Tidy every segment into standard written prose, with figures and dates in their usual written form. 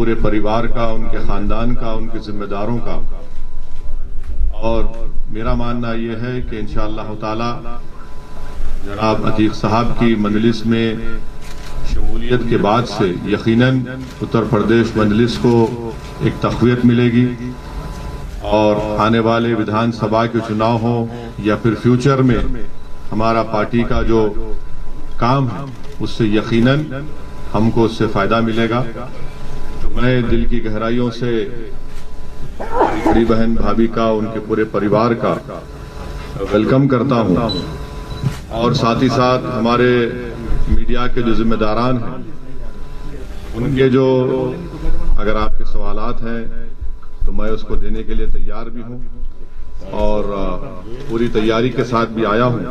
पूरे परिवार का, उनके खानदान का, उनके जिम्मेदारों का। और मेरा मानना यह है कि इंशाअल्लाह ताला जनाब अतीक साहब की मजलिस में शमूलियत के बाद से यकीनन उत्तर प्रदेश मजलिस को एक तक़वियत मिलेगी और आने वाले विधानसभा के चुनाव हो या फिर फ्यूचर में हमारा पार्टी का जो काम है उससे यकीनन हमको उससे फायदा मिलेगा। तो मैं दिल की गहराइयों से बड़ी बहन भाभी का, उनके पूरे परिवार का वेलकम करता हूं और साथ ही साथ हमारे मीडिया के जो जिम्मेदारान हैं उनके जो अगर आपके सवालात हैं तो मैं उसको देने के लिए तैयार भी हूं और पूरी तैयारी के साथ भी आया हूं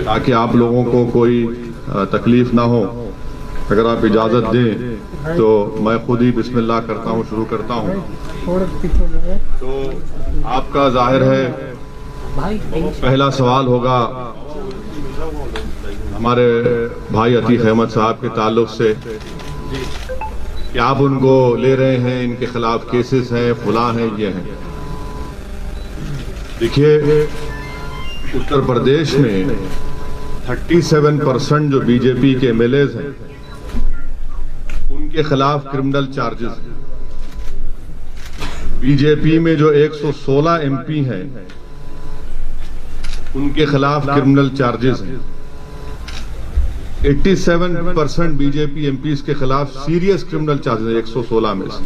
ताकि आप लोगों को कोई तकलीफ ना हो। अगर आप इजाजत दें तो मैं खुद ही बिस्मिल्लाह करता हूं, शुरू करता हूं। तो आपका जाहिर है पहला सवाल होगा हमारे भाई अतीक अहमद साहब के ताल्लुक से कि आप उनको ले रहे हैं, इनके खिलाफ केसेस हैं, फुला हैं, ये हैं। देखिए उत्तर प्रदेश में 37% जो बीजेपी के एमएलएज हैं उनके खिलाफ क्रिमिनल चार्जेस हैं। बीजेपी में जो 116 एमपी हैं उनके खिलाफ क्रिमिनल चार्जेस हैं। 87% बीजेपी एमपीज के खिलाफ सीरियस क्रिमिनल चार्जेस हैं 116 में से।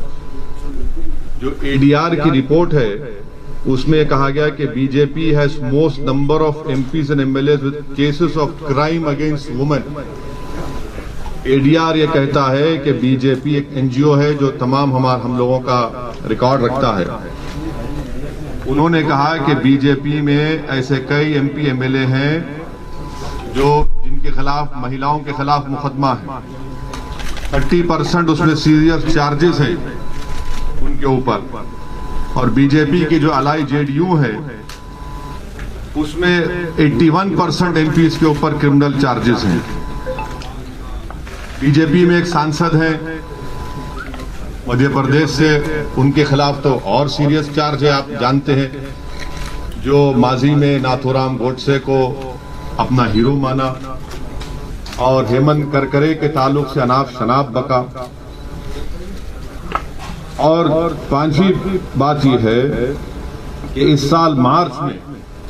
जो एडीआर की रिपोर्ट है उसमें कहा गया कि BJP has most number of MPs and MLAs with cases of crime against women. ADR ये कहता है कि बीजेपी एक एनजीओ है जो तमाम हम लोगों का रिकॉर्ड रखता है। उन्होंने कहा कि बीजेपी में ऐसे कई एमपी एमएलए हैं जो जिनके खिलाफ महिलाओं के खिलाफ मुकदमा है। 30% उसमें सीरियस चार्जेस हैं उनके ऊपर। और बीजेपी की जो अलाई जेडीयू है उसमें 81% एमपीज के ऊपर क्रिमिनल चार्जेस हैं। बीजेपी में एक सांसद हैं मध्य प्रदेश से, उनके खिलाफ तो और सीरियस चार्ज है। आप जानते हैं जो माजी में नाथूराम गोडसे को अपना हीरो माना और हेमंत करकरे के ताल्लुक से अनाप शनाप बका। और पांचवी बात यह है कि इस साल मार्च में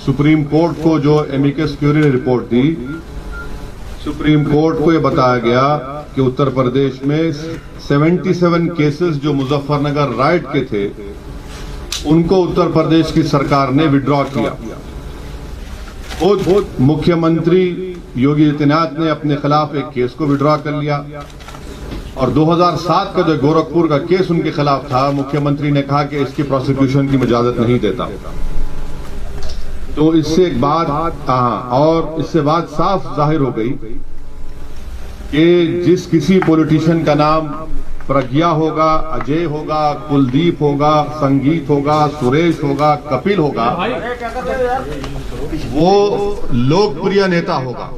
सुप्रीम कोर्ट को जो एमिकस क्यूरी ने रिपोर्ट दी, सुप्रीम कोर्ट को यह बताया गया कि उत्तर प्रदेश में 77 केसेस जो मुजफ्फरनगर राइट के थे उनको उत्तर प्रदेश की सरकार ने विड्रॉ किया। खुद मुख्यमंत्री योगी आदित्यनाथ ने अपने खिलाफ एक केस को विड्रॉ कर लिया और 2007 का जो गोरखपुर का केस उनके खिलाफ था, मुख्यमंत्री ने कहा कि इसकी प्रोसिक्यूशन की इजाजत नहीं देता। तो इससे एक बात और इससे बात साफ जाहिर हो गई कि जिस किसी पॉलिटिशियन का नाम प्रज्ञा होगा, अजय होगा, कुलदीप होगा, संगीत होगा, सुरेश होगा, कपिल होगा, वो लोकप्रिय नेता होगा।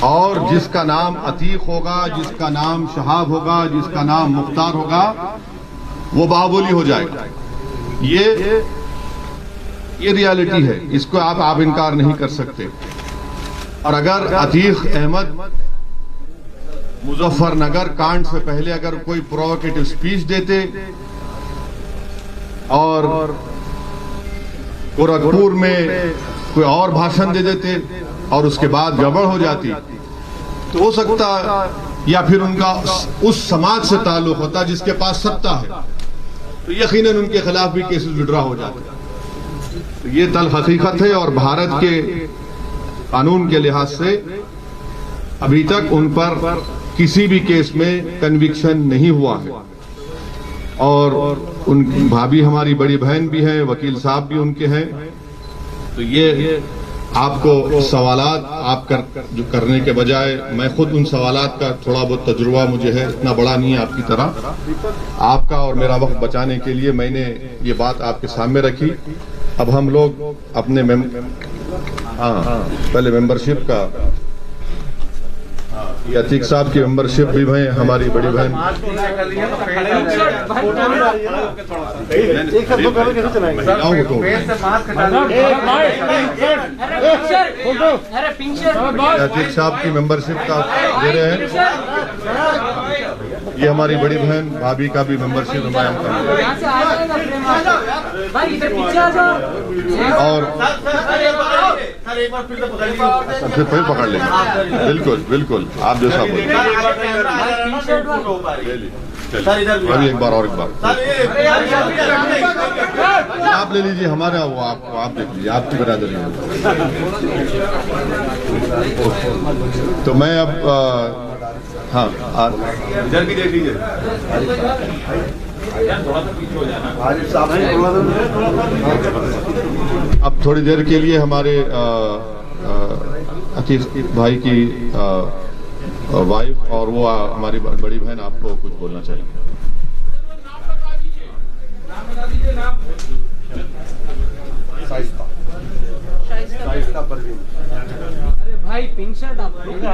और जिसका नाम अतीक होगा, जिसका नाम शहाब होगा, जिसका नाम मुख्तार होगा, वो बाहुबली हो जाएगा। ये रियलिटी है, इसको आप इनकार नहीं कर सकते। और अगर अतीक अहमद मुजफ्फरनगर कांड से पहले अगर कोई प्रोवोकेटिव स्पीच देते और गोरखपुर में कोई और भाषण दे देते और उसके बाद गड़बड़ हो जाती तो हो सकता या फिर उनका उस समाज से ताल्लुक होता जिसके पास सत्ता है, तो यकीनन उनके खिलाफ भी केसेस विड्रॉ हो जाते। तो ये तल हकीकत है और भारत के कानून के लिहाज से अभी तक उन पर किसी भी केस में कन्विक्शन नहीं हुआ है। और उन भाभी हमारी बड़ी बहन भी हैं, वकील साहब भी उनके हैं। तो ये आपको सवालात आप करने के बजाय मैं खुद उन सवालात का थोड़ा बहुत तजुर्बा मुझे है, इतना बड़ा नहीं है आपकी तरह। आपका और मेरा वक्त बचाने के लिए मैंने ये बात आपके सामने रखी। अब हम लोग अपने पहले मेंबरशिप का ये अतीक साहब की मेंबरशिप भी है, हमारी बड़ी बहन। अतीक साहब की मेंबरशिप का दे रहे हैं। ये हमारी बड़ी बहन भाभी का भी मेंबरशिप हमारे और सबसे फिर पकड़ लेंगे। बिल्कुल बिल्कुल, आप जैसा बोले। अभी एक बार आप ले लीजिए हमारा, वो आपको आप देख लीजिए, आपकी बरादरी है। तो मैं अब हाँ इधर भी देख लीजिए। अब थोड़ी देर के लिए हमारे अतीक भाई की वाइफ और वो हमारी बड़ी बहन आपको कुछ बोलना चाहिए। शाइस्ता परवीन। अरे भाई पिंक शर्ट आप एक मिनट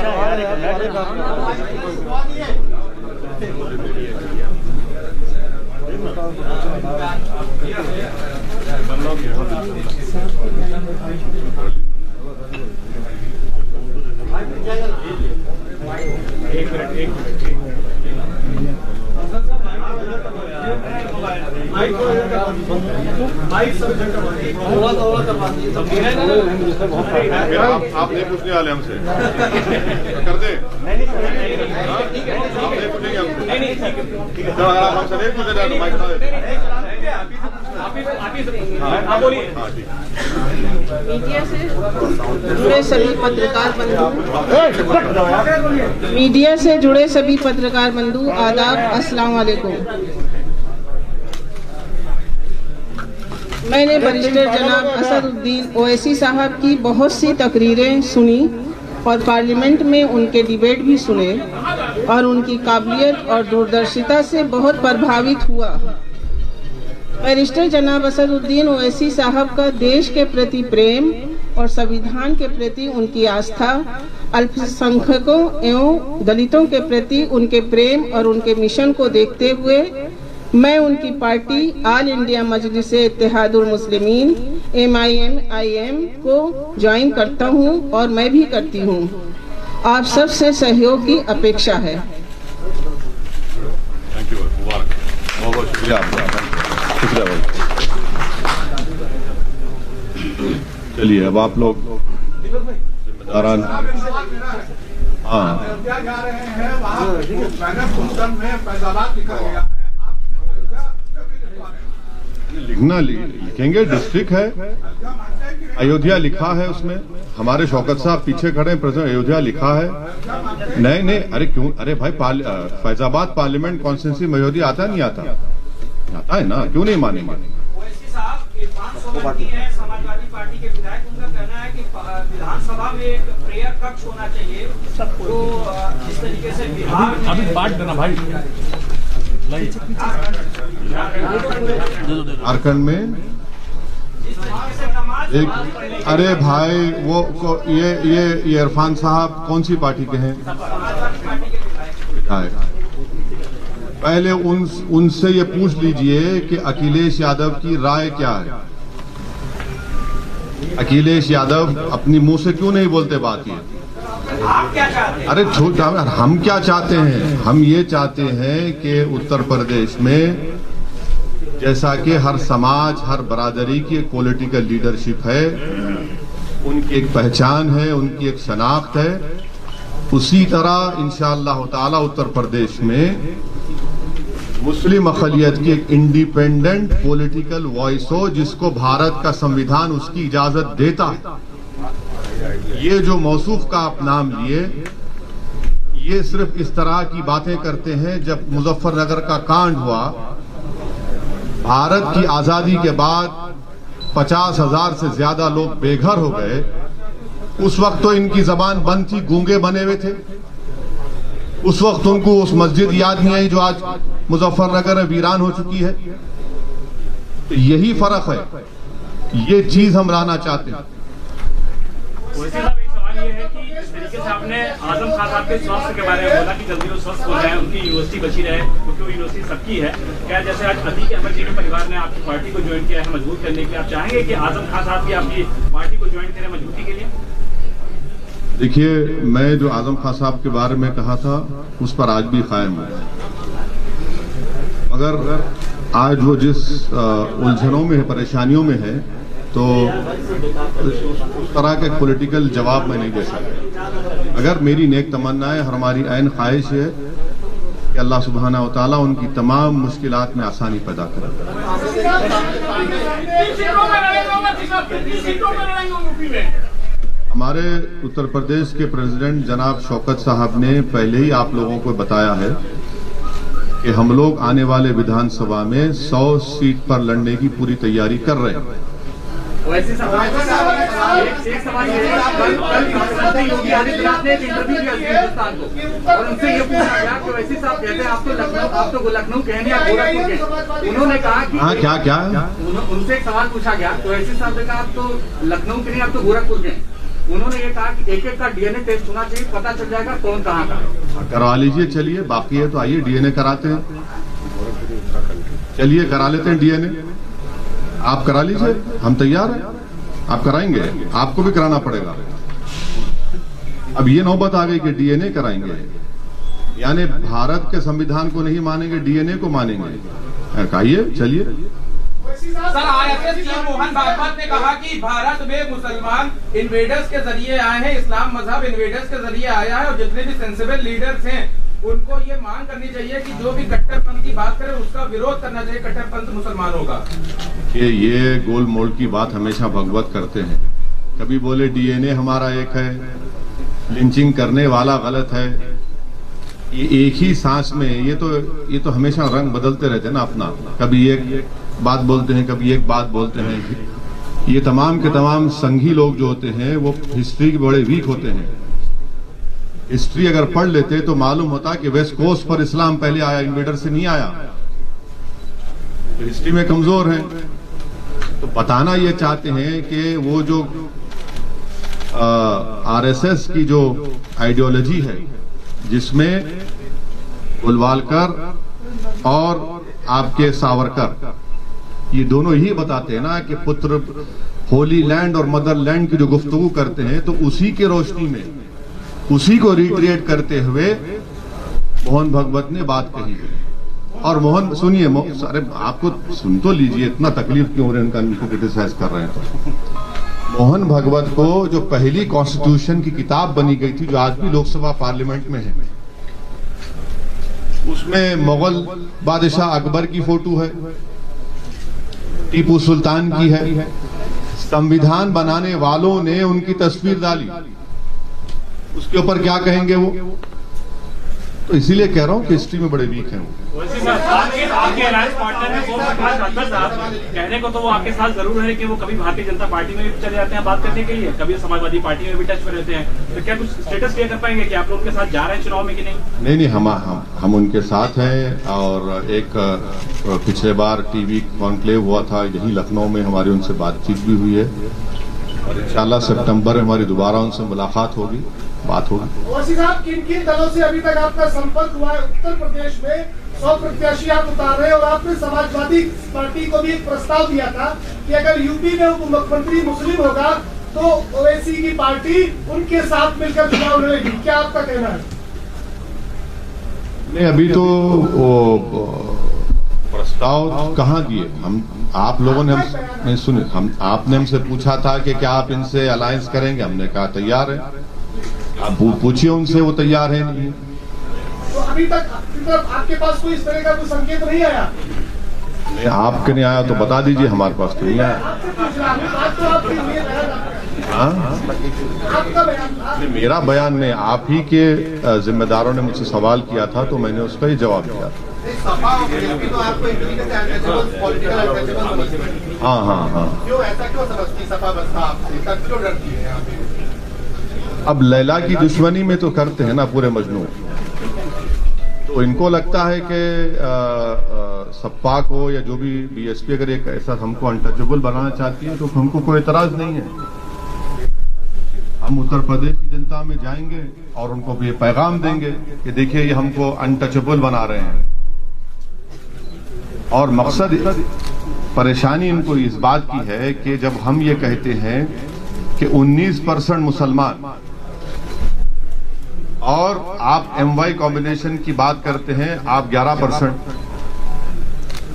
आप नहीं पूछने वाले हमसे कर दे। आप नहीं पूछेंगे हमसे। अगर आप हमसे नहीं पूछे तो माइक बता देते। मीडिया से जुड़े सभी पत्रकार बंधु आदाब, अस्सलाम वालेकुम। मैंने बैरिस्टर जनाब असदुद्दीन ओवैसी साहब की बहुत सी तकरीरें सुनी और पार्लियामेंट में उनके डिबेट भी सुने और उनकी काबिलियत और दूरदर्शिता से बहुत प्रभावित हुआ। बैरिस्टर जनाब असदुद्दीन ओवैसी साहब का देश के प्रति प्रेम और संविधान के प्रति उनकी आस्था, अल्पसंख्यकों एवं दलितों के प्रति उनके प्रेम और उनके मिशन को देखते हुए मैं उनकी पार्टी ऑल इंडिया मजलिस इत्तेहादुल मुस्लिमीन MIM को ज्वाइन करता हूं और मैं भी करती हूं। आप सब से सहयोग की अपेक्षा है। थैंक यू, बहुत शुक्रिया आपका। चलिए अब आप लोग जिम्मेदारान लिखना लिखेंगे। डिस्ट्रिक्ट है, अयोध्या लिखा है उसमें, हमारे शौकत साहब पीछे खड़े हैं, प्रेसिडेंट अयोध्या लिखा है। नहीं अरे क्यों, अरे भाई फैजाबाद पार्लियामेंट कॉन्स्टिट्यूंसी में अयोध्या आता नहीं आता? आता है ना, क्यों नहीं मानेंगे? समाजवादी पार्टी के विधायक, उनका कहना है कि विधानसभा में एक प्रेयर कक्ष होना चाहिए। तो जिस तरीके से बिहार अभी बांट देना भाई झारखंड में एक, अरे भाई वो ये इरफान साहब कौन सी पार्टी के हैं? पहले उनसे ये पूछ लीजिए कि अखिलेश यादव की राय क्या है। अखिलेश यादव अपनी मुंह से क्यों नहीं बोलते बात ये? अरे हम क्या चाहते हैं? हम ये चाहते हैं कि उत्तर प्रदेश में जैसा कि हर समाज, हर बरादरी की एक पॉलिटिकल लीडरशिप है, उनकी एक पहचान है, उनकी एक शनाख्त है, उसी तरह इंशाअल्लाह ताला उत्तर प्रदेश में मुस्लिम अक़लियत की एक इंडिपेंडेंट पॉलिटिकल वॉइस हो, जिसको भारत का संविधान उसकी इजाजत देता है। ये जो मौसूफ का आप नाम लिए, ये सिर्फ इस तरह की बातें करते हैं। जब मुजफ्फरनगर का कांड हुआ, भारत की आजादी के बाद 50,000 से ज्यादा लोग बेघर हो गए। उस वक्त तो इनकी जबान बंद थी, गूंगे बने हुए थे। उस वक्त उनको उस मस्जिद याद नहीं आई जो आज मुजफ्फरनगर में वीरान हो चुकी है। तो यही फर्क है, ये चीज हम लाना चाहते हैं। सवाल ये है कि जिस तरीके से आपने आजम खान साहब के स्वास्थ्य के बारे में बोला कि जल्दी वो स्वस्थ हो जाए, उनकी यूनिवर्सिटी बची रहे, क्योंकि वो यूनिवर्सिटी सबकी है। क्या जैसे आज अतीक अहमद जी के परिवार ने आपकी पार्टी को ज्वाइन किया है मजबूत करने के लिए, आप चाहेंगे कि आजम खान साहब भी आपकी पार्टी को ज्वाइन करें मजबूती के लिए? देखिए, मैं जो आजम खान साहब के बारे में कहा था उस पर आज भी कायम हूं, मगर आज वो जिस उलझनों में है, परेशानियों में है, तो उस तरह का पॉलिटिकल जवाब मैं नहीं दे सकता। अगर मेरी नेक तमन्ना है और हमारी ऐन ख्वाहिश है कि अल्लाह सुब्हाना व तआला उनकी तमाम मुश्किलात में आसानी पैदा करे। हमारे उत्तर प्रदेश के प्रेसिडेंट जनाब शौकत साहब ने पहले ही आप लोगों को बताया है कि हम लोग आने वाले विधानसभा में 100 सीट पर लड़ने की पूरी तैयारी कर रहे हैं। वैसे एक सवाल ये है, कल मुख्यमंत्री योगी आदित्यनाथ ने एक इंटरव्यू दिया हिंदुस्तान को और उनसे ये पूछा गया कि वैसे साहब कहते हैं आप तो लखनऊ के हैं या गोरखपुर के, उन्होंने कहा कि क्या उनसे एक सवाल पूछा गया तो वैसे साहब ने कहा आप तो लखनऊ के नहीं, आप तो गोरखपुर के हैं। उन्होंने ये कहा कि एक का डीएनए टेस्ट होना चाहिए, पता चल जाएगा कौन कहाँ का है। करवा लीजिए, चलिए, बाकी है तो आइए डीएनए कराते हैं, चलिए करा लेते हैं डीएनए। आप करा लीजिए, हम तैयार हैं, आप कराएंगे, आपको भी कराना पड़ेगा। अब ये नौबत आ गई कि डीएनए कराएंगे, यानी भारत के संविधान को नहीं मानेंगे, डीएनए को मानेंगे। कहिए, चलिए। Sir, RSS chief Mohan Bhagwat ने कहा कि भारत में मुसलमान इन्वेडर्स के जरिए आए हैं, इस्लाम मजहब इन्वेडर्स के जरिए आया है और जितने भी सेंसिबल लीडर्स हैं उनको ये मांग करनी चाहिए कि जो भी कट्टरपंथ की बात करे उसका विरोध करना चाहिए, कट्टरपंथ मुसलमानों का। ये गोल मोल की बात हमेशा भगवत करते हैं। कभी बोले डीएनए हमारा एक है, लिंचिंग करने वाला गलत है। ये एक ही सांस में ये तो हमेशा रंग बदलते रहते हैं ना अपना, कभी एक बात बोलते हैं, कभी एक बात बोलते हैं। ये तमाम के तमाम संघी लोग जो होते हैं वो हिस्ट्री के बड़े वीक होते हैं। हिस्ट्री अगर पढ़ लेते तो मालूम होता कि वेस्ट कोस्ट पर इस्लाम पहले आया, इन्वेडर से नहीं आया। तो हिस्ट्री में कमजोर है, तो बताना ये चाहते हैं कि वो जो आरएसएस की जो आइडियोलॉजी है जिसमें गोलवालकर और आपके सावरकर ये दोनों ही बताते हैं ना कि पुत्र होली लैंड और मदर लैंड की जो गुफ्तगू करते हैं, तो उसी के रोशनी में उसी को रिट्रिएट करते हुए मोहन भागवत ने बात कही है। और मोहन सुनिए, अरे आपको सुन तो लीजिए, इतना तकलीफ क्यों हो रहा है उनका, इनको क्रिटिसाइज कर रहे हैं। तो मोहन भागवत को जो पहली कॉन्स्टिट्यूशन की किताब बनी गई थी जो आज भी लोकसभा पार्लियामेंट में है, उसमें मुगल बादशाह अकबर की फोटो है, टीपू सुल्तान की है, संविधान बनाने वालों ने उनकी तस्वीर डाली। उसके ऊपर क्या कहेंगे वो? तो इसीलिए कह रहा हूं कि हिस्ट्री में बड़े वीक हैं वो। आपके अलायंस पार्टनर है वो प्रकाश राठौर साहब, कहने को तो वो आपके साथ जरूर है कि वो कभी भारतीय जनता पार्टी में भी चले जाते हैं बात करने के लिए, कभी समाजवादी पार्टी में भी टच में रहते हैं। तो क्या कुछ स्टेटस क्लियर कर पाएंगे कि आप लोग उनके साथ जा रहे हैं चुनाव में कि नहीं? नहीं, हम उनके साथ हैं। और एक पिछले बार टीवी कॉन्क्लेव हुआ था यही लखनऊ में, हमारी उनसे बातचीत भी हुई है और इंशाल्लाह सितंबर में हमारी दोबारा उनसे मुलाकात होगी, बात होगी। ओवैसी साहब, किन दलों से अभी तक आपका संपर्क हुआ है? उत्तर प्रदेश में 100 प्रत्याशी आप उतार रहे हैं और आपने समाजवादी पार्टी को भी एक प्रस्ताव दिया था कि अगर यूपी में उप मुख्यमंत्री मुस्लिम होगा तो ओवैसी की पार्टी उनके साथ मिलकर चुनाव लड़ेगी। क्या आपका कहना है? नहीं, अभी तो वो प्रस्ताव कहाँ दिए हम, आप लोगों ने नहीं सुने। आपने हमसे पूछा था कि क्या आप इनसे अलायंस करेंगे, हमने कहा तैयार है। आप पूछिए उनसे, वो तैयार है नहीं। तो अभी तक आपके पास कोई इस तरह का कोई संकेत नहीं आया? नहीं, आपके नहीं आया तो बता दीजिए, हमारे पास तो नहीं आया। नहीं, मेरा बयान नहीं, आप ही के जिम्मेदारों ने मुझसे सवाल किया था तो मैंने उसका ही जवाब दिया था। हाँ। क्यों ऐसा क्यों समझती सपा बसपा आपसे, क्यों डरती है? अब लैला की दुश्मनी में तो करते हैं ना पूरे मजनू, तो इनको लगता है कि सपा को या जो भी बीएसपी अगर एक ऐसा हमको अनटचेबल बनाना चाहती है तो हमको कोई एतराज नहीं है। हम उत्तर प्रदेश की जनता में जाएंगे और उनको ये पैगाम देंगे कि देखिए ये हमको अनटचेबल बना रहे हैं। और मकसद परेशानी इनको इस बात की है कि जब हम ये कहते हैं कि 19% मुसलमान और आप MY कॉम्बिनेशन की बात करते हैं, आप 11%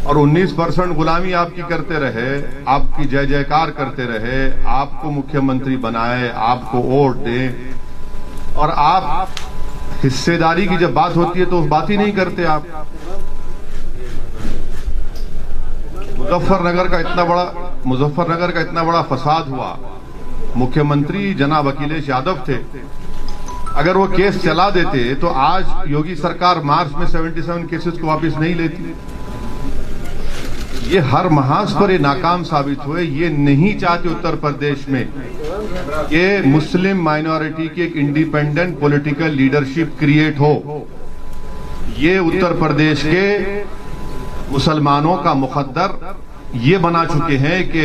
और 19% गुलामी आपकी करते रहे, आपकी जय जयकार करते रहे, आपको मुख्यमंत्री बनाए, आपको वोट दे, और आप हिस्सेदारी की जब बात होती है तो उस बात ही नहीं करते आप। मुजफ्फरनगर का इतना बड़ा फसाद हुआ, मुख्यमंत्री जनाब अखिलेश यादव थे, अगर वो केस चला देते तो आज योगी सरकार मार्च में 77 केसेस को वापस नहीं लेती। ये हर महाज पर ये नाकाम साबित हुए। ये नहीं चाहते उत्तर प्रदेश में कि मुस्लिम माइनॉरिटी की एक इंडिपेंडेंट पॉलिटिकल लीडरशिप क्रिएट हो। ये उत्तर प्रदेश के मुसलमानों का मुकद्दर ये बना चुके हैं कि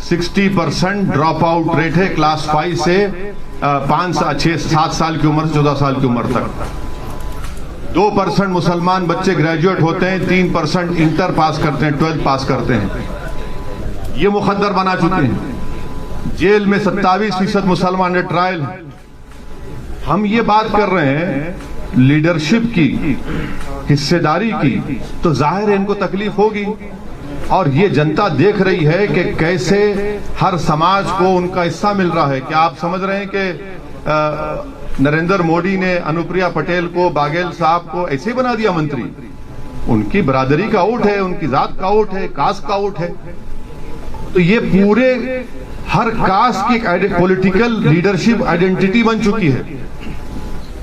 60% ड्रॉप आउट रेट है क्लास 5 से 5-6-7 साल की उम्र से 14 साल की उम्र तक। 2% मुसलमान बच्चे ग्रेजुएट होते हैं, 3% इंटर पास करते हैं, 12th पास करते हैं। ये मुकद्दर बना चुके हैं। जेल में 27% मुसलमान ट्रायल। हम ये बात कर रहे हैं लीडरशिप की, हिस्सेदारी की, तो जाहिर है इनको तकलीफ होगी। और ये जनता देख रही है कि कैसे हर समाज को उनका हिस्सा मिल रहा है। क्या आप समझ रहे हैं कि नरेंद्र मोदी ने अनुप्रिया पटेल को, बाघेल साहब को ऐसे ही बना दिया मंत्री? उनकी बरादरी का वोट है, उनकी जात का वोट है, कास्ट का वोट है। तो ये पूरे हर कास्ट की पॉलिटिकल लीडरशिप आइडेंटिटी बन चुकी है।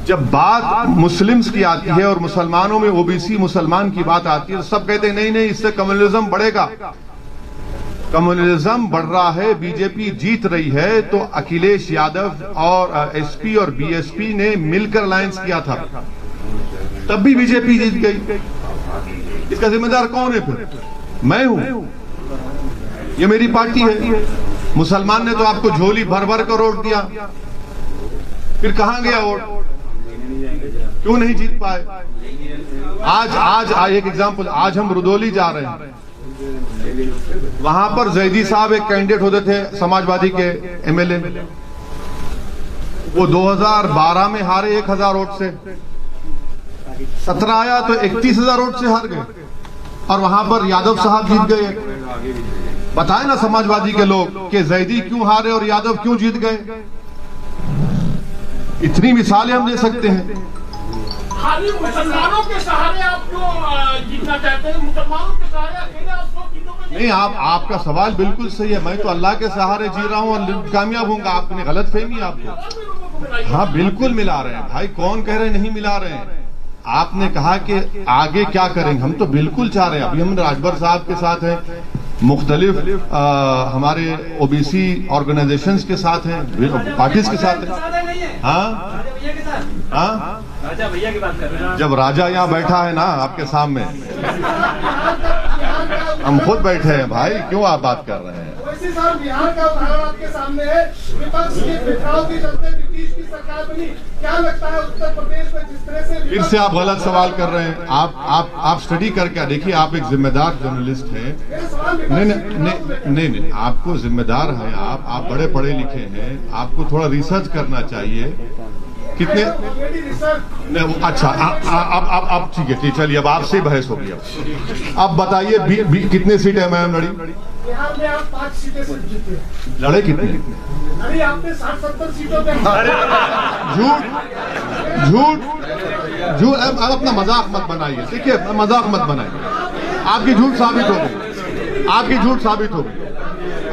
जब बात मुस्लिम्स की आती है और मुसलमानों में ओबीसी मुसलमान की बात आती है तो सब कहते हैं नहीं नहीं, इससे कम्युनलिज्म बढ़ेगा। कम्युनलिज्म बढ़ रहा है, बीजेपी जीत रही है। तो अखिलेश यादव और एसपी और बीएसपी ने मिलकर अलायंस किया था, तब भी बीजेपी जीत गई। इसका जिम्मेदार कौन है फिर? मैं हूं, ये मेरी पार्टी है। मुसलमान ने तो आपको झोली भर भर कर वोट दिया, फिर कहां गया वोट? क्यों नहीं जीत पाए? आज एक एग्जांपल, आज हम रुदौली जा रहे हैं, वहां पर जैदी साहब एक कैंडिडेट होते थे समाजवादी के एमएलए, वो 2012 में हारे 1000 वोट से, 17 आया तो 31,000 वोट से हार गए, और वहां पर यादव साहब जीत गए। बताए ना समाजवादी के लोग कि जैदी क्यों हारे और यादव क्यों जीत गए। इतनी मिसालें हम दे सकते हैं। खाली मुसलमानों के सहारे आप क्यों जीतना चाहते हैं? मुसलमानों के सहारे अकेले आप 100 सीटों में नहीं, आपका सवाल बिल्कुल सही है। मैं तो अल्लाह के सहारे जी रहा हूं और कामयाब होऊंगा। आपने गलत फहमी आपको। हाँ बिल्कुल मिला रहे हैं भाई, कौन कह रहे नहीं मिला रहे हैं। आपने कहा कि आगे क्या करेंगे, हम तो बिल्कुल चाह रहे हैं। अभी हम राजभर साहब के साथ हैं, मुख्तलिफ हमारे ओबीसी ऑर्गेनाइजेशंस के साथ हैं, पार्टीज के साथ हैं। हाँ हाँ, राजा भैया की बात कर रहे हैं। जब राजा यहाँ बैठा है ना आपके सामने, हम खुद बैठे हैं भाई, क्यों आप बात कर रहे हैं? वैसे सर, बिहार का उदाहरण आपके सामने है। विपक्ष के भेदभाव के चलते नीतीश की सरकार बनी। क्या लगता है उत्तर प्रदेश में जिस तरह से फिर से आप गलत सवाल कर रहे हैं। आप स्टडी करके देखिए, आप एक जिम्मेदार जर्नलिस्ट हैं। नहीं, आपको जिम्मेदार है, आप बड़े पढ़े लिखे हैं, आपको थोड़ा रिसर्च करना चाहिए। कितने अच्छा, अब ठीक है, चलिए अब आपसे बहस हो गया। अब बताइए कितने सीट एमआईएम लड़ी? बिहार में आप 5 सीटें से जीते। लड़े कितने? अरे आपने 60-70 सीटों पे। झूठ अब अपना मजाक मत बनाइए। देखिए, मजाक मत बनाइए। आपकी झूठ साबित हो गई, आपकी झूठ साबित हो गई,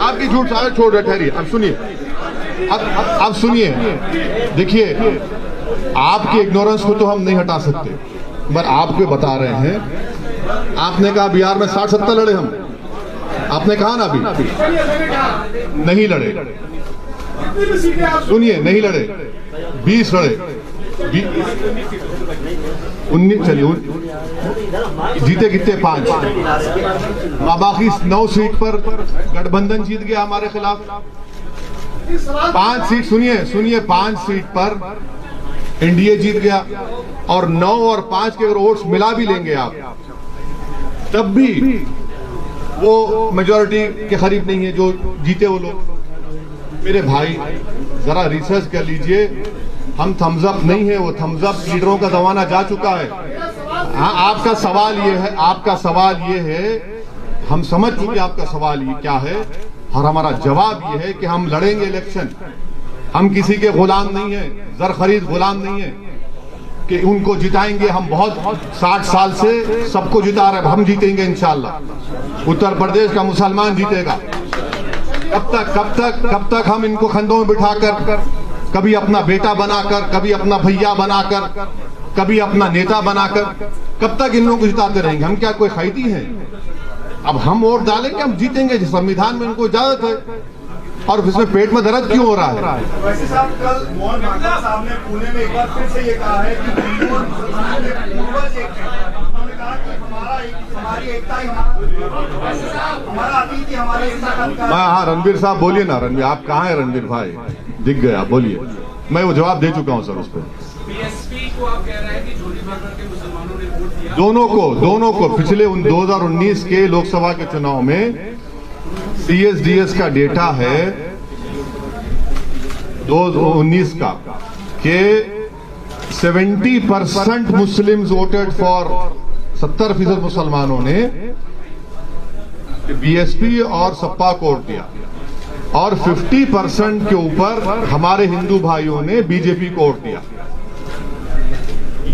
आपकी झूठ साबित। छोड़ ठहरिए, अब सुनिए, अब सुनिए। देखिए, आपके इग्नोरेंस को तो हम नहीं हटा सकते, पर आपको बता रहे हैं। आपने कहा बिहार में 60-70 लड़े हम, आपने कहा ना अभी नहीं लड़े। सुनिए, नहीं लड़े, 20 लड़े, 19, चलिए जीते कितने? 5। बाकी 9 सीट पर गठबंधन जीत गया हमारे खिलाफ। इस सवाल 5 सीट, सुनिए 5 सीट पर एनडीए जीत गया और 9 और 5 के अगर वोट्स मिला भी लेंगे आप, तब भी वो मेजॉरिटी के करीब नहीं है जो जीते वो लोग। मेरे भाई जरा रिसर्च कर लीजिए, हम थम्स अप नहीं है, वो थम्स अप लीडरों का जमाना जा चुका है। हाँ, आपका सवाल ये है, हम समझ चुके आपका सवाल ये क्या है, और हमारा जवाब ये है कि हम लड़ेंगे इलेक्शन। हम किसी के गुलाम नहीं है, जर खरीद गुलाम नहीं है कि उनको जिताएंगे। हम बहुत 60 साल से सबको जिता रहे, हम जीतेंगे इंशाल्लाह। उत्तर प्रदेश का मुसलमान जीतेगा। कब तक हम इनको खंडों में बिठाकर, कभी अपना बेटा बनाकर, कभी अपना भैया बनाकर, कभी अपना नेता बनाकर, कब तक इन लोगों को जिताते रहेंगे? हम क्या कोई खैदी हैं? अब हम वोट डालेंगे, हम जीतेंगे। संविधान में उनको इजाजत है, और इसमें पेट में दर्द क्यों हो रहा है? वैसे साहब, कल मोहन भागवत साहब ने पुणे में एक बार फिर से ये कहा है कि हिंदू और मुसलमान के पूर्वज एक हैं। उन्होंने कहा कि हमारी एकता ही हमारा अतीत ही हमारी एकता का अधिकार। हाँ, रणबीर साहब बोलिए ना। रणबीर, आप कहाँ हैं रणबीर भाई? दिख गए, आप बोलिए। मैं वो जवाब दे चुका हूँ सर उस पर। बीएसपी को आप कह रहे हैं कि झोली भर के मुसलमानों ने वोट दिया। दोनों को पिछले 2019 के लोकसभा के चुनाव में CSDS का डेटा है 2019 का कि 70% मुस्लिम्स वोटेड फॉर, 70% मुसलमानों ने बीएसपी और सपा को वोट दिया, और 50% के ऊपर हमारे हिंदू भाइयों ने बीजेपी को वोट दिया।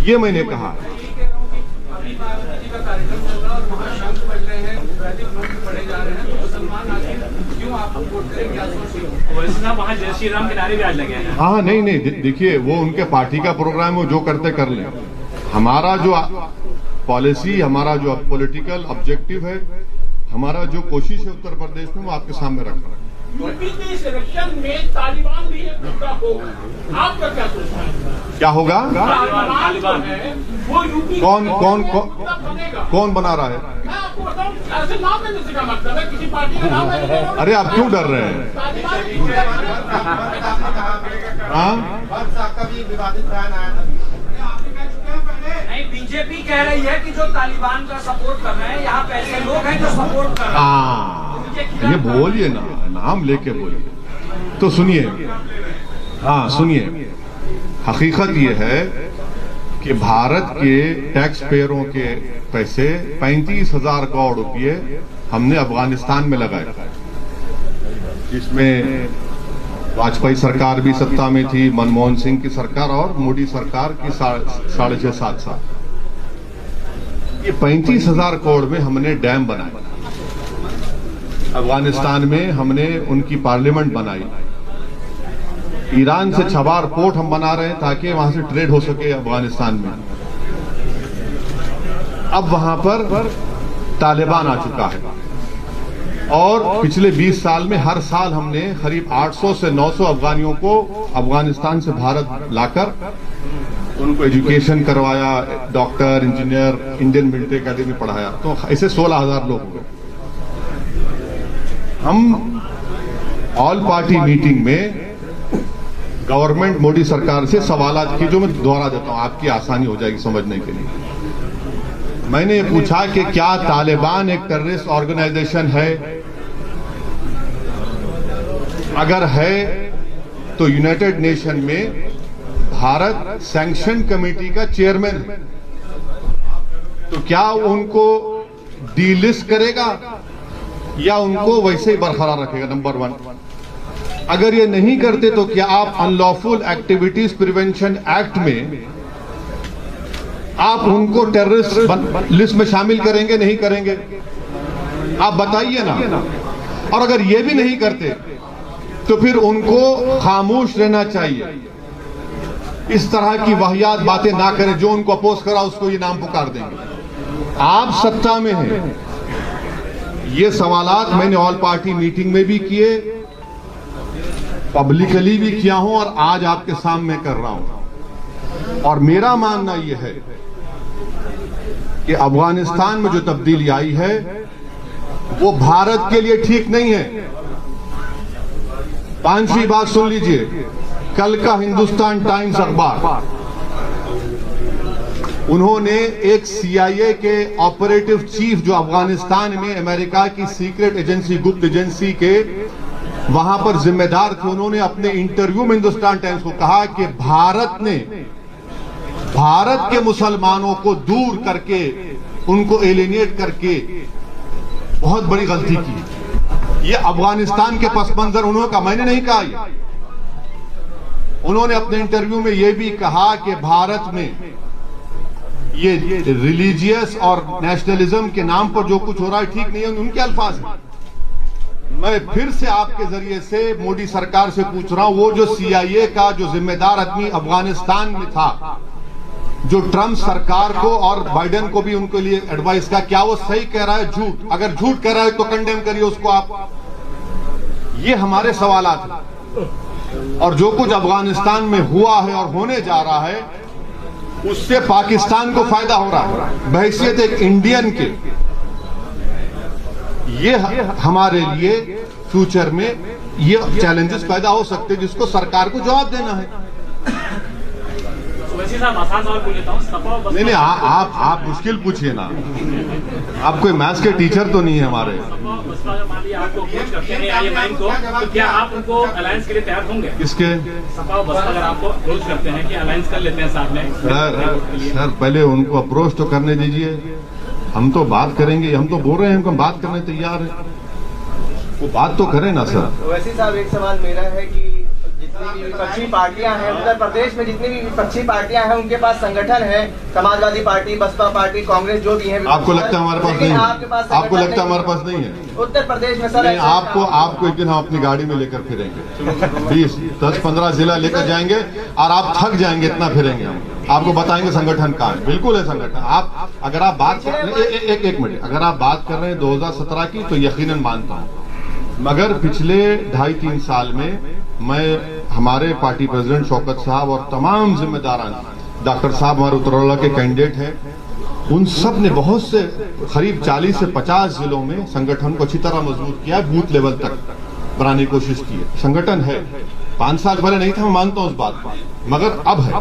ये मैंने कहा। अभी बारामती का कार्यक्रम चल रहा है और वहाँ शंख बज रहे हैं, वैदिक मंत्र पढ़े जा रहे हैं, तो मुसलमान आखिर क्यों आपको वोट करें? क्या सोचते? वैसे ना वहाँ जय श्री राम के नारे भी आज लगे हैं। हाँ, नहीं, देखिए वो उनके पार्टी का प्रोग्राम है, जो करते कर लें। हमारा जो पॉलिसी, हमारा जो पॉलिटिकल ऑब्जेक्टिव है, हमारा जो कोशिश है उत्तर प्रदेश में, वो आपके सामने रख रहा है। यूपी के इस इलेक्शन में तालिबान भी एक मुद्दा होगा, आपका क्या सोचना है? क्या होगा? तालिबान है वो यूपी कौन बना रहा है? मैं आपको बताऊं, ऐसे नाम लेने से क्या मतलब है? किसी पार्टी का नाम लेने से? अरे आप क्यों डर रहे हैं? हाँ, नहीं, बीजेपी कह रही है कि जो तालिबान का सपोर्ट कर रहे हैं, यहाँ पैसे लोग हैं जो सपोर्ट कर रहे हैं। ये बोलिए ना, नाम लेके बोलिए। तो सुनिए, हाँ सुनिए, हकीकत ये है कि भारत के टैक्स पेयरों के पैसे 35,000 करोड़ रुपये हमने अफगानिस्तान में लगाए, जिसमें वाजपेयी सरकार भी सत्ता में थी, मनमोहन सिंह की सरकार और मोदी सरकार की 6.5-7 साल। ये 35,000 करोड़ में हमने डैम बनाए, अफगानिस्तान में हमने उनकी पार्लियामेंट बनाई, ईरान से छबार पोर्ट हम बना रहे हैं ताकि वहां से ट्रेड हो सके अफगानिस्तान में। अब वहां पर तालिबान आ चुका है, और पिछले 20 साल में हर साल हमने करीब 800 से 900 अफगानियों को अफगानिस्तान से भारत लाकर उनको एजुकेशन करवाया, doctor, engineer, Indian military academy पढ़ाया। तो ऐसे 16,000 लोग हुए। हम ऑल पार्टी मीटिंग में गवर्नमेंट मोदी सरकार से सवालात की, जो मैं दोहरा देता हूं, आपकी आसानी हो जाएगी समझने के लिए। मैंने ये पूछा कि क्या तालिबान एक टेररिस्ट ऑर्गेनाइजेशन है? अगर है तो यूनाइटेड नेशन में भारत सैंक्शन कमेटी का चेयरमैन है, तो क्या उनको डीलिस्ट करेगा या उनको वैसे ही बरकरार रखेगा? नंबर 1। अगर ये नहीं करते तो क्या आप अनलॉफुल एक्टिविटीज प्रिवेंशन एक्ट में आप उनको टेररिस्ट लिस्ट में शामिल करेंगे, नहीं करेंगे? आप बताइए ना। और अगर ये भी नहीं करते तो फिर उनको खामोश रहना चाहिए, इस तरह की वाहियात बातें ना करें। जो उनको अपोज करा उसको ये नाम पुकार देंगे। आप सत्ता में हैं। ये सवालात मैंने ऑल पार्टी मीटिंग में भी किए, पब्लिकली भी किया हूं, और आज आपके सामने कर रहा हूं। और मेरा मानना यह है कि अफगानिस्तान में जो तब्दीली आई है वो भारत के लिए ठीक नहीं है। पांचवी बात सुन लीजिए, कल का हिंदुस्तान टाइम्स अखबार, उन्होंने एक CIA के ऑपरेटिव चीफ जो अफगानिस्तान में अमेरिका की सीक्रेट एजेंसी, गुप्त एजेंसी के वहां पर जिम्मेदार थे, उन्होंने अपने इंटरव्यू में हिंदुस्तान टाइम्स को कहा कि भारत ने भारत के मुसलमानों को दूर करके, उनको एलिनेट करके बहुत बड़ी गलती की। ये अफगानिस्तान के पस मंजर उन्होंने कहा, मैंने नहीं कहा ये। उन्होंने अपने इंटरव्यू में यह भी कहा कि भारत में ये रिलीजियस और नेशनलिज्म के नाम पर जो कुछ हो रहा है ठीक नहीं है, उनके अल्फाज हैं। मैं फिर से आपके जरिए से मोदी सरकार से पूछ रहा हूं, वो जो CIA का जो जिम्मेदार आदमी अफगानिस्तान में था, जो ट्रंप सरकार को और बाइडेन को भी उनके लिए एडवाइस का, क्या वो सही कह रहा है झूठ? अगर झूठ कह रहा है तो कंडेम करिए उसको आप। ये हमारे सवालात हैं। और जो कुछ अफगानिस्तान में हुआ है और होने जा रहा है, उससे पाकिस्तान को फायदा हो रहा है। बहैसियत एक इंडियन के ये हमारे लिए फ्यूचर में ये चैलेंजेस पैदा हो सकते हैं, जिसको सरकार को जवाब देना है। वैसे साहब आसान सवाल पूछ लेता हूं। नहीं, आप मुश्किल पूछिए ना। आप कोई मैथ्स के टीचर तो नहीं है हमारे। मान लीजिए आपको अप्रोच करते हैं IMIM को, तो क्या आप उनको अलायंस के लिए तैयार होंगे? किसके? सपा और बसपा अगर आपको अप्रोच करते हैं कि अलायंस कर लेते हैं साथ में। सर पहले उनको अप्रोच तो करने दीजिए, हम तो बात करेंगे। हम तो बोल रहे हैं हम बात करने तैयार हैं, वो बात तो करें ना सर। वैसे साहब एक सवाल मेरा है कि जितनी भी विपक्षी पार्टियां हैं उत्तर प्रदेश में, जितनी भी विपक्षी पार्टियां हैं उनके पास संगठन है, समाजवादी पार्टी, बसपा पार्टी, कांग्रेस, जो भी है। आपको लगता है हमारे पास नहीं है? आपको लगता है हमारे पास नहीं है? उत्तर प्रदेश में सर आपको एक दिन हम अपनी गाड़ी में लेकर फिरेंगे, 10-15 जिला लेकर जाएंगे और आप थक जाएंगे, इतना फिरेंगे हम। आपको बताएंगे संगठन कहाँ है। बिल्कुल है संगठन। आप अगर आप बात एक मिनट, अगर आप बात कर रहे हैं 2017 की तो यकीनन मानता हूँ, मगर पिछले 2.5-3 साल में मैं हमारे पार्टी प्रेसिडेंट शौकत साहब और तमाम जिम्मेदारान, डॉक्टर साहब हमारे उत्तरवाला के कैंडिडेट हैं, उन सब ने बहुत से करीब 40 से 50 जिलों में संगठन को अच्छी तरह मजबूत किया, बूथ लेवल तक बनाने की कोशिश की है। संगठन है, 5 साल पहले नहीं था, मैं मानता हूँ उस बात को, मगर अब है।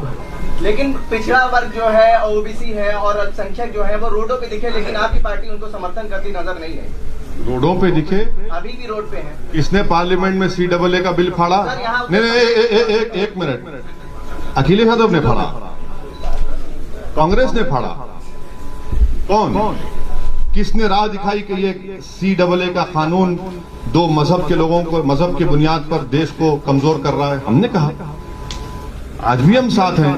लेकिन पिछड़ा वर्ग जो है, OBC है और अल्पसंख्यक जो है वो रोडों पे दिखे, लेकिन आपकी पार्टी उनको समर्थन करती नजर नहीं है। रोडों पे दिखे? अभी भी रोड पे है। इसने पार्लियामेंट में CAA का बिल फाड़ा? नहीं, एक मिनट, अखिलेश यादव ने फाड़ा, कांग्रेस ने फाड़ा, कौन? किसने राह दिखाई कि ये CAA का कानून 2 मजहब के लोगों को मजहब की बुनियाद पर देश को कमजोर कर रहा है? हमने कहा। आज भी हम साथ हैं।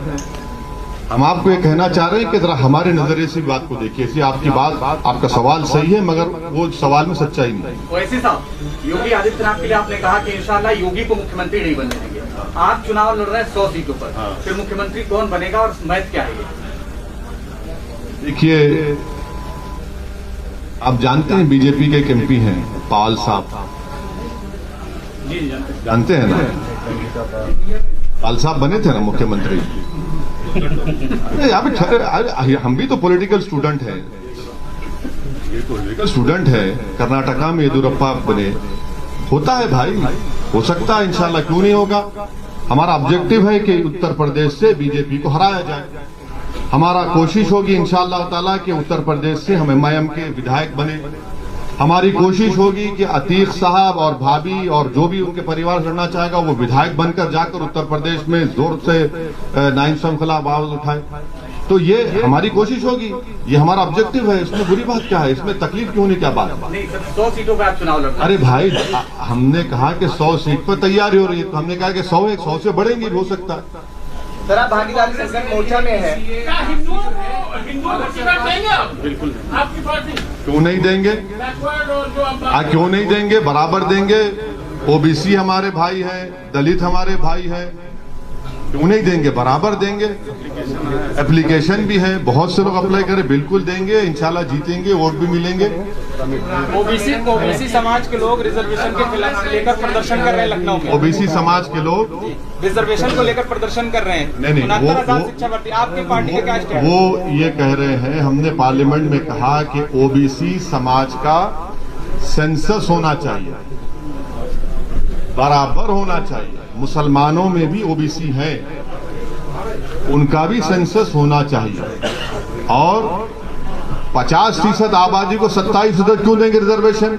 हम आपको ये कहना चाह रहे हैं कि जरा हमारे नजरिए से बात को देखिए। इसलिए आपकी बात, आपका सवाल सही है, मगर वो सवाल में सच्चाई नहीं है। वैसे साहब योगी आदित्यनाथ के लिए आपने कहा कि इंशाल्लाह योगी को मुख्यमंत्री नहीं बनने देंगे। आप चुनाव लड़ रहे हैं 100 सीटों पर, फिर मुख्यमंत्री कौन बनेगा और मैथ क्या है? देखिए, आप जानते हैं बीजेपी के एक MP हैं पाल साहब, जी जानते हैं ना? पाल साहब बने थे ना मुख्यमंत्री। हम भी तो पॉलिटिकल स्टूडेंट हैं, ये पॉलिटिकल स्टूडेंट है। कर्नाटका में येदियुरप्पा बने, होता है भाई, हो सकता है, इंशाल्लाह क्यों नहीं होगा। हमारा ऑब्जेक्टिव है कि उत्तर प्रदेश से बीजेपी को हराया जाए। हमारा कोशिश होगी इंशाअल्लाह ताला कि उत्तर प्रदेश से हम MIM के विधायक बने। हमारी कोशिश होगी कि अतीक साहब और भाभी और जो भी उनके परिवार लड़ना चाहेगा वो विधायक बनकर जाकर उत्तर प्रदेश में जोर से नाइंसाफी के खिलाफ आवाज उठाए। तो ये हमारी कोशिश होगी, ये हमारा ऑब्जेक्टिव है। इसमें बुरी बात क्या है? इसमें तकलीफ क्यों नहीं? क्या बात है? 100 सीटों पर आप चुनाव लड़। अरे भाई, हमने कहा कि 100 सीट पर तैयारी हो रही है, तो हमने कहा कि 100 से बढ़ेंगी, हो सकता है। सर आप भागीदारी संगठन मोर्चा में है, हिंदू बिल्कुल आपकी पार्टी क्यों नहीं देंगे? क्यों नहीं देंगे? बराबर देंगे। OBC हमारे भाई हैं, दलित हमारे भाई हैं, क्यों नहीं देंगे? बराबर देंगे। एप्लीकेशन भी है, बहुत से लोग अप्लाई करें, बिल्कुल देंगे, इंशाल्लाह जीतेंगे, वोट भी मिलेंगे। ओबीसी समाज के लोग रिजर्वेशन के खिलाफ लेकर प्रदर्शन कर रहे हैं लखनऊ में। OBC समाज के लोग रिजर्वेशन को लेकर प्रदर्शन कर रहे हैं। नहीं, 69,000 शिक्षा भर्ती, आपकी पार्टी का क्या स्टैंड? वो ये कह रहे हैं, हमने पार्लियामेंट में कहा कि OBC समाज का सेंसस होना चाहिए। बराबर होना चाहिए। मुसलमानों में भी ओबीसी है, उनका भी सेंसस होना चाहिए। और 50% आबादी को 27% क्यों देंगे रिजर्वेशन,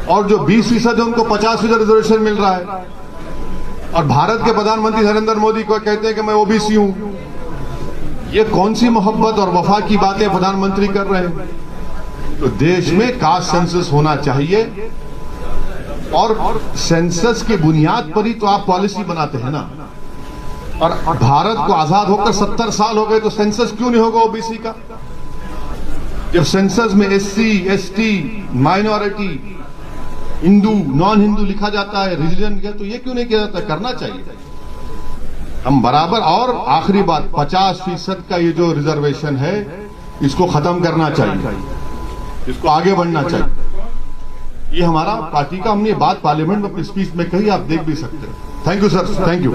और जो 20% है उनको 50% रिजर्वेशन मिल रहा है। और भारत के प्रधानमंत्री नरेंद्र मोदी को कहते हैं कि मैं ओबीसी हूं। ये कौन सी मोहब्बत और वफा की बातें प्रधानमंत्री कर रहे हैं। तो देश में कास्ट सेंसस होना चाहिए, और सेंसस की बुनियाद पर ही तो आप पॉलिसी बनाते हैं ना। और भारत को आजाद होकर 70 साल हो गए, तो सेंसस क्यों नहीं होगा ओबीसी का। जब सेंसस में SC, ST, minority, Hindu, non Hindu लिखा जाता है, रिलीजन का, तो ये क्यों नहीं किया जाता। करना चाहिए हम बराबर। और आखिरी बात, 50% का ये जो रिजर्वेशन है इसको खत्म करना चाहिए, इसको आगे बढ़ना चाहिए। ये हमारा पार्टी का, हमने ये बात पार्लियामेंट में अपनी स्पीच में कही, आप देख भी सकते हैं। Thank you sir, thank you.